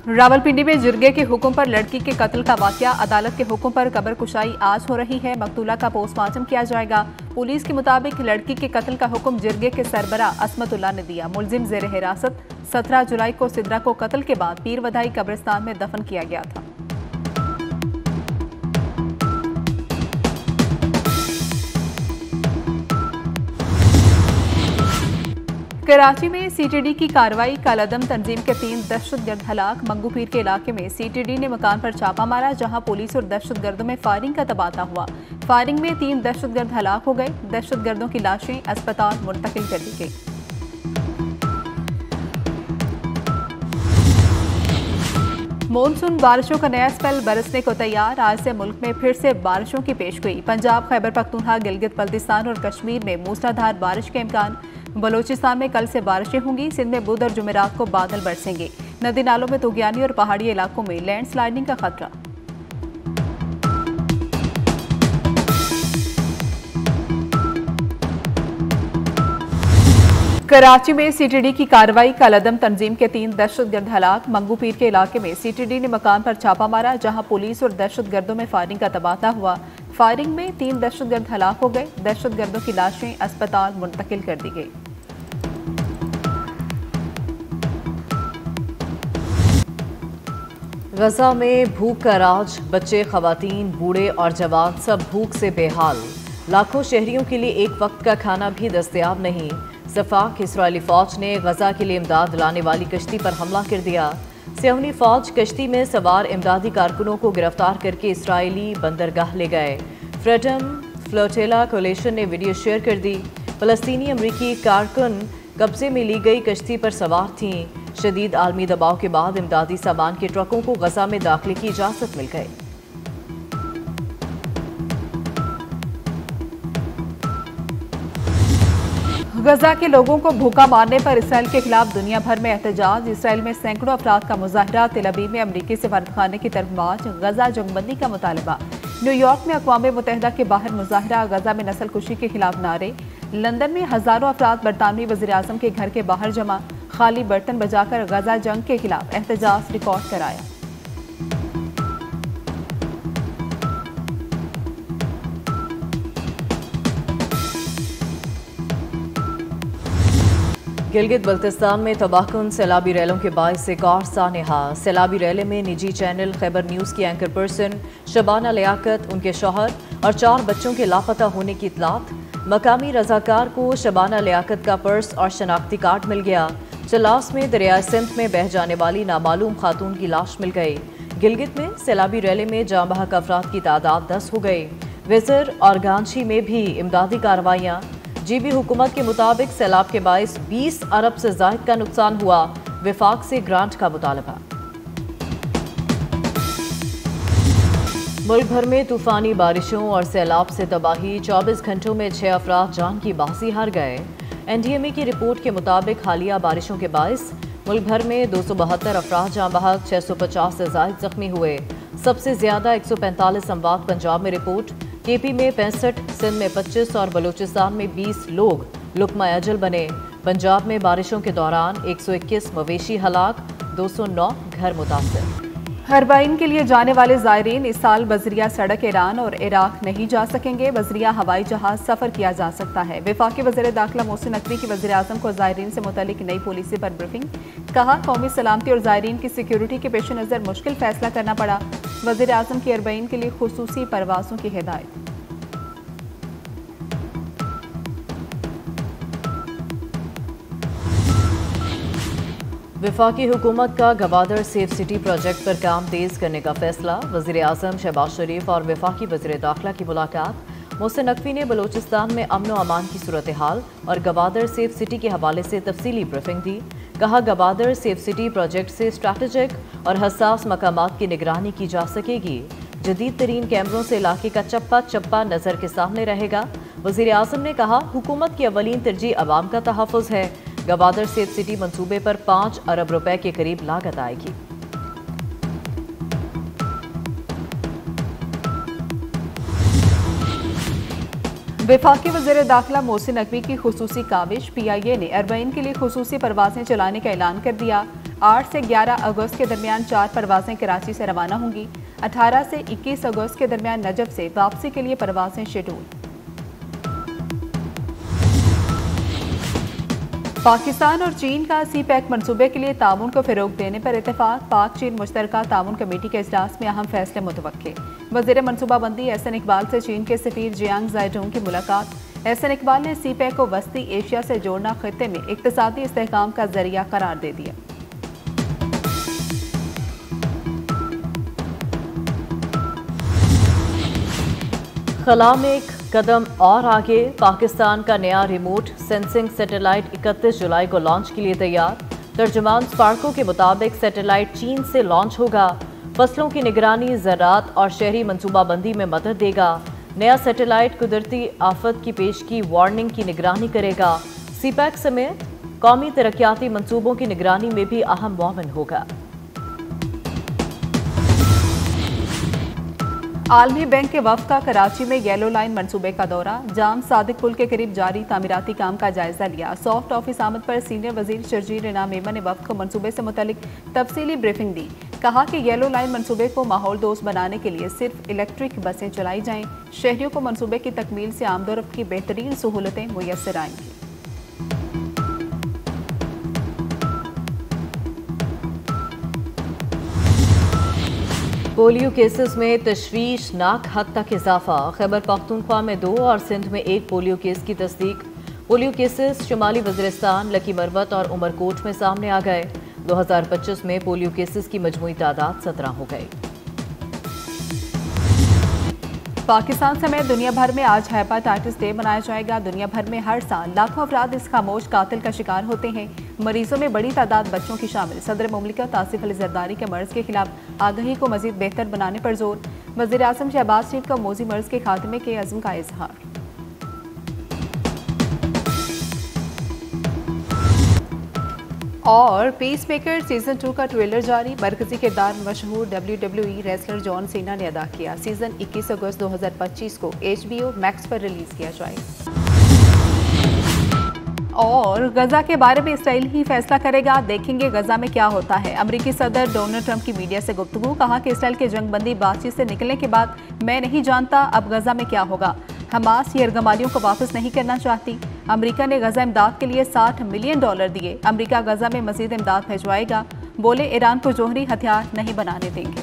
रावलपिंडी में जिरगे के हुक्म पर लड़की के कत्ल का वाकया। अदालत के हुक्म पर कब्र कुशाई आज हो रही है। मकतूला का पोस्टमार्टम किया जाएगा। पुलिस के मुताबिक लड़की के कत्ल का हुक्म जिरगे के सरबरा असमतुल्ला ने दिया। मुलजिम जेर हिरासत। 17 जुलाई को सिद्रा को कत्ल के बाद पीर वधाई कब्रिस्तान में दफन किया गया था। कराची में सीटीडी की कार्रवाई। कालादम तंजीम के 3 दहशतगर्द हलाक। मंगूपीर के इलाके में सीटीडी ने मकान पर छापा मारा, जहां पुलिस और दहशतगर्दों में फायरिंग का तबादला हुआ। फायरिंग में 3 दहशतगर्द हलाक हो गए। दहशतगर्दों की लाशें अस्पताल मुंतकिल कर दी गई। मॉनसून बारिशों का नया स्पेल बरसने को तैयार। आज से मुल्क में फिर से बारिशों की पेशगोई। पंजाब, खैबर पख्तूनख्वा, गिलगित बल्तिस्तान और कश्मीर में मूसलाधार बारिश के इम्कान। बलोचिस्तान में कल से बारिशें होंगी। सिंध में बुध और जुमेरात को बादल बरसेंगे। नदी नालों में तुगयानी और पहाड़ी इलाकों में लैंडस्लाइडिंग का खतरा। कराची में सीटीडी की कार्रवाई। कालादम तंजीम के 3 दहशतगर्द हलाक। मंगूपीर के इलाके में सीटीडी ने मकान पर छापा मारा, जहां पुलिस और दहशतगर्दों में फायरिंग का तबादला हुआ। फायरिंग में 3 दहशतगर्द हलाक हो गए। दहशतगर्दों की लाशें अस्पताल मुंतकिल कर दी गई। गजा में भूख का राज। बच्चे, खवातीन, बूढ़े और जवान सब भूख से बेहाल। लाखों शहरियों के लिए एक वक्त का खाना भी दस्तयाब नहीं। सफाक इस्राएली फौज ने गजा के लिए इमदाद लाने वाली कश्ती पर हमला कर दिया। सियोनी फौज कश्ती में सवार इमदादी कारकुनों को गिरफ्तार करके इस्राएली बंदरगाह ले गए। फ्रीडम फ्लोटिला कोलिशन ने वीडियो शेयर कर दी। फलस्तीनी अमरीकी कारकुन कब्जे में ली गई कश्ती पर सवार थीं। शदीद आलमी दबाव के बाद इमदादी सामान के ट्रकों को गजा में दाखिले की इजाजत मिल गई। गजा के लोगों को भूखा मारने पर इसराइल के खिलाफ दुनिया भर में एहतजाज। इसराइल में सैकड़ों अफराद का मुजाहरा। तेल अवीव में अमरीकी सफारतखाने की तरफ मार्च। गजा जंगबंदी का मुतालबा। न्यूयॉर्क में अक़वाम मुत्तहिदा के बाहर मुजाहरा। गजा में नस्ल कुशी के खिलाफ नारे। लंदन में हजारों अफराद बरतानवी वज़ीर आज़म के घर के बाहर जमा। खाली बर्तन बजाकर गजा जंग के खिलाफ एहतजाज रिकॉर्ड कराया। गिलगित बल्तिस्तान में तबाहकुन सैलाबी रैलों के बायस एक और सानहा। सैलाबी रैले में निजी चैनल खैबर न्यूज़ की एंकर पर्सन शबाना लियाकत, उनके शौहर और 4 बच्चों के लापता होने की इतलात। मकामी रजाकार को शबाना लियाकत का पर्स और शनाख्ती कार्ड मिल गया। चलास में दरिया सिंध में बह जाने वाली नामालूम खातून की लाश मिल गई। गिलगित में सैलाबी रैले में जाँ बहक अफराद की तादाद 10 हो गई। विजर और गांची में भी इमदादी कार्रवाइयाँ। जीबी हुकूमत के मुताबिक सैलाब के बायस 20 अरब से ज़ायद का नुकसान हुआ। विफाक से ग्रांट का मुतालबा। मुल्क भर में तूफानी बारिशों और सैलाब से तबाही। 24 घंटों में 6 अफराद जान की बाजी हार गए। NDMA की रिपोर्ट के मुताबिक हालिया बारिशों के बायस मुल्क भर में 272 अफराद जाँ बहक, 650 से ज़ायद जख्मी हुए। सबसे ज्यादा 145 अमवात पंजाब में रिपोर्ट। KP में 65, सिंध में 25 और बलूचिस्तान में 20 लोग लुकमा अजल बने। पंजाब में बारिशों के दौरान 121 मवेशी हलाक, 209 घर मुतासर। हरबाइन के लिए जाने वाले ज़ायरीन इस साल बजरिया सड़क ईरान और इराक नहीं जा सकेंगे। बजरिया हवाई जहाज सफ़र किया जा सकता है। वफाकी वज़ीर दाखिला मोहसिन नकवी की वज़ीर आज़म को ज़ायरीन से मुतल्लिक नई पॉलिसी पर ब्रीफिंग। कहा, कौमी सलामती और ज़ायरीन की सिक्योरिटी के पेश नज़र मुश्किल फैसला करना पड़ा। वज़ीर आज़म की हरबाइन के लिए खुसूसी परवाज़ों की हिदायत। वफाकी हुकूमत का गवादर सेफ सिटी प्रोजेक्ट पर काम तेज करने का फैसला। वज़ीर आज़म शहबाज शरीफ और वफाकी वज़ीर दाखिला की मुलाकात। मोहसिन नकवी ने बलूचिस्तान में अमन व अमान की सूरत हाल और गवादर सेफ सिटी के हवाले से तफसीली ब्रीफिंग दी। कहा, गवादर सेफ सिटी प्रोजेक्ट से स्ट्रैटेजिक और हसास मकामात की निगरानी की जा सकेगी। जदीद तरीन कैमरों से इलाके का चप्पा चप्पा नजर के सामने रहेगा। वज़ीर आज़म ने कहा, हुकूमत की अवलीन तरजीह अवाम का तहफ़्फ़ुज़ है। गवादर सेफ सिटी मंसूबे पर 5 अरब रुपए के करीब लागत आएगी। वफाकी वज़ीर दाखिला मोहसिन नकवी की खुसूसी काविश। PIA ने अरबाइन के लिए खुसूसी परवाजें चलाने का ऐलान कर दिया। 8 से 11 अगस्त के दरमियान 4 परवाजें कराची से रवाना होंगी। 18 से 21 अगस्त के दरमियान नजब से वापसी के लिए परवाजें शेड्यूल। पाकिस्तान और चीन का सी-पैक मंसूबे के लिए ताउन को फ़रोग देने पर इत्तेफाक। पाक चीन मुश्तरका ताउन कमेटी के इजलास में अहम फैसले मुतवक्के। वज़ीर मनसूबाबंदी एहसन इकबाल से चीन के सफ़ीर जियांग ज़ाइडोंग की मुलाकात। एहसन इकबाल ने सी-पैक को वस्ती एशिया से जोड़ना खित्ते में इक़्तिसादी इस्तेहकाम का जरिया करार दे दिया। खला में एक कदम और आगे, पाकिस्तान का नया रिमोट सेंसिंग सैटेलाइट 31 जुलाई को लॉन्च के लिए तैयार। तर्जुमान स्पार्को के मुताबिक सैटेलाइट चीन से लॉन्च होगा। फसलों की निगरानी, ज़राअत और शहरी मनसूबाबंदी में मदद देगा। नया सैटेलाइट कुदरती आफत की पेशगी वार्निंग की निगरानी करेगा। सी-पैक समेत कौमी तरक्याती मनसूबों की निगरानी में भी अहम मुआवन होगा। आलमी बैंक के वफ़द का कराची में येलो लाइन मंसूबे का दौरा। जाम सादिक पुल के करीब जारी तामीराती काम का जायजा लिया। सॉफ्ट ऑफिस आमद पर सीनियर वजीर शर्जील इनाम मेमन ने वफ़द को मंसूबे से मुतल्लिक तफसीली ब्रीफिंग दी। कहा कि येलो लाइन मंसूबे को माहौल दोस्त बनाने के लिए सिर्फ इलेक्ट्रिक बसें चलाई जाएं। शहरियों को मंसूबे की तकमील से आमदोरफ्त की बेहतरीन सहूलतें मुयस्सर आएंगी। पोलियो केसेस में तशवीशनाक हद तक इजाफा। खैबर पख्तूनख्वा में 2 और सिंध में 1 पोलियो केस की तस्दीक। पोलियो केसेस शुमाली वज़ीरिस्तान, लकी मरवत और उमरकोट में सामने आ गए। 2025 में पोलियो केसेस की मजमूई तादाद 17 हो गई। पाकिस्तान समेत दुनिया भर में आज हेपेटाइटिस डे मनाया जाएगा। दुनिया भर में हर साल लाखों अफराद इस खामोश कातिल का शिकार होते हैं। मरीजों में बड़ी तादाद बच्चों की शामिल। सदर मुमलिकत आसिफ अली जरदारी के मर्ज के खिलाफ आगाही को मजीद बेहतर बनाने पर जोर। वज़ीर आज़म शहबाज शरीफ का मोजी मर्ज के खात्मे के अज़्म का इजहार। और पीस मेकर सीजन 2 का ट्रेलर जारी। मरकजी किरदार मशहूर WWE रेसलर जॉन सीना ने अदा किया। सीजन 21 अगस्त 2025 को HBO मैक्स पर रिलीज किया जाएगा। और गजा के बारे में इसराइल ही फैसला करेगा। देखेंगे गजा में क्या होता है। अमेरिकी सदर डोनाल्ड ट्रंप की मीडिया से गुफ्तगू। कहा कि इसराइल के जंगबंदी बातचीत से निकलने के बाद मैं नहीं जानता अब गजा में क्या होगा। हमास यरगमालियों को वापस नहीं करना चाहती। अमेरिका ने गजा इमदाद के लिए $60 मिलियन दिए। अमेरिका गजा में मजीद इमदाद भिजवाएगा। बोले ईरान को जोहरी हथियार नहीं बनाने देंगे।